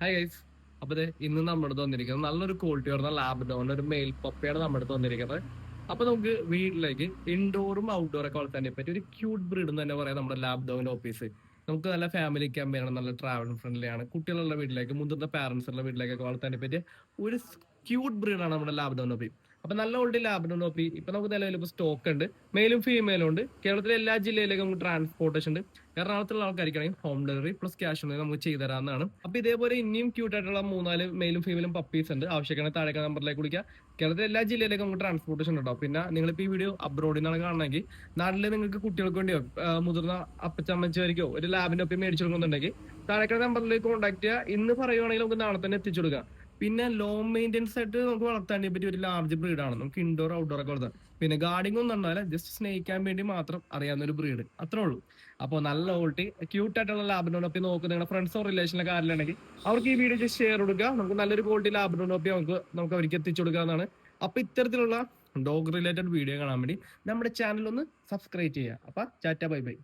Hi guys. അപ്പൊ ഇന്ന് നമ്മുടെ അടുത്ത് വന്നിരിക്കുന്നത് നല്ലൊരു ക്വാളിറ്റി വരുന്ന ലാബ്ഡോന്റെ ഒരു മെയിൽ പപ്പയാണ് നമ്മുടെ അടുത്ത് വന്നിരിക്കുന്നത്. അപ്പൊ നമുക്ക് വീട്ടിലേക്ക് ഇൻഡോറും ഔട്ട്ഡോർ ഒക്കെ വളർത്താൻ പറ്റി ഒരു ക്യൂട്ട് ബ്രീഡ് എന്ന് തന്നെ പറയാം നമ്മുടെ ലാബ്ഡോന്റെ ഓഫീസ്. നമുക്ക് നല്ല ഫാമിലി ക്യാമ്പയിനാണ്, നല്ല ട്രാവൽ ഫ്രണ്ട്ലി ആണ്. കുട്ടികളുള്ള വീട്ടിലേക്ക്, മുതിർന്ന പാരന്റ്സ് ഉള്ള വീട്ടിലേക്കൊക്കെ വളർത്താൻ പറ്റിയ ഒരു ക്യൂട്ട് ബ്രീഡാണ് നമ്മുടെ ലാബ്ഡോനോപ്പി. അപ്പൊ നല്ല ഓൾഡ് ലാബ്ഡോനോപ്പി ഇപ്പൊ നമുക്ക് നിലവിൽ ഇപ്പൊ സ്റ്റോക്ക് ഉണ്ട്, മെയിലും ഫീമെയിലും ഉണ്ട്. കേരളത്തിലെ എല്ലാ ജില്ലയിലേക്കും നമുക്ക് ട്രാൻസ്പോർട്ടേഷൻ ഉണ്ട്. എറണാകുളത്തുള്ള ആൾക്കാർക്കാണെങ്കിൽ ഹോം ഡെലിവറി പ്ലസ് ക്യാഷ് ഉണ്ടെങ്കിൽ നമുക്ക് ചെയ്തു തരാവുന്നതാണ്. അപ്പൊ ഇതേപോലെ ഇനിയും ക്യൂട്ട് ആയിട്ടുള്ള 3-4 മെയിലും ഫീമെയിലും പപ്പീസ് ഉണ്ട്. ആവശ്യക്കാണെങ്കിൽ താഴെ നമ്പറിലേക്ക് വിളിക്കുക. കേരളത്തിലെ എല്ലാ ജില്ലയിലേക്കും നമുക്ക് ട്രാൻസ്പോർട്ടേഷൻ ഉണ്ടാവും. പിന്നെ നിങ്ങളിപ്പോൾ ഈ വീഡിയോ അബ്രോഡിൽ നിന്നാണ് കാണണമെങ്കിൽ, നാട്ടിൽ നിങ്ങൾക്ക് കുട്ടികൾക്ക് വേണ്ടിയോ മുതിർന്ന അപ്പച്ചമ്മച്ചവരിക്കോ ഒരു ലാബിന്റെ ഒപ്പം മേടിച്ചു കൊടുക്കുന്നുണ്ടെങ്കിൽ താഴെ നമ്പറിലേക്ക് കോൺടാക്ട് ചെയ്യുക. ഇന്ന് പറയുവാണെങ്കിൽ നമുക്ക് നാളെ തന്നെ എത്തിച്ചു കൊടുക്കാം. പിന്നെ ലോ മെയിൻ്റെനൻസ് ആയിട്ട് നമുക്ക് വളർത്താൻ പറ്റിയ ഒരു ലാർജ് ബ്രീഡാണ്. നമുക്ക് ഇൻഡോർ ഔട്ട്ഡോർ ഒക്കെ വളർത്താം. പിന്നെ ഗാർഡിംഗ് ഒന്നും ഉണ്ടാവില്ല, ജസ്റ്റ് സ്നേഹിക്കാൻ വേണ്ടി മാത്രം അറിയാവുന്ന ഒരു ബ്രീഡ്, അത്രേ ഉള്ളൂ. അപ്പോൾ നല്ല ക്വാളിറ്റി ക്യൂട്ട് ആയിട്ടുള്ള ലാബിനോപ്പി നോക്കുന്ന നിങ്ങളുടെ ഫ്രണ്ട്സോ റിലേഷനിലൊക്കെ ആരിലുണ്ടെങ്കിൽ അവർക്ക് ഈ വീഡിയോ ജസ്റ്റ് ഷെയർ കൊടുക്കുക. നമുക്ക് നല്ലൊരു ക്വാളിറ്റി ലാബിനോപ്പി നമുക്ക് അവർക്ക് എത്തിച്ചു കൊടുക്കാവുന്നതാണ്. അപ്പൊ ഇത്തരത്തിലുള്ള ഡോഗ് റിലേറ്റഡ് വീഡിയോ കാണാൻ വേണ്ടി നമ്മുടെ ചാനൽ ഒന്ന് സബ്സ്ക്രൈബ് ചെയ്യുക. അപ്പൊ ടാറ്റ ബൈ ബൈ.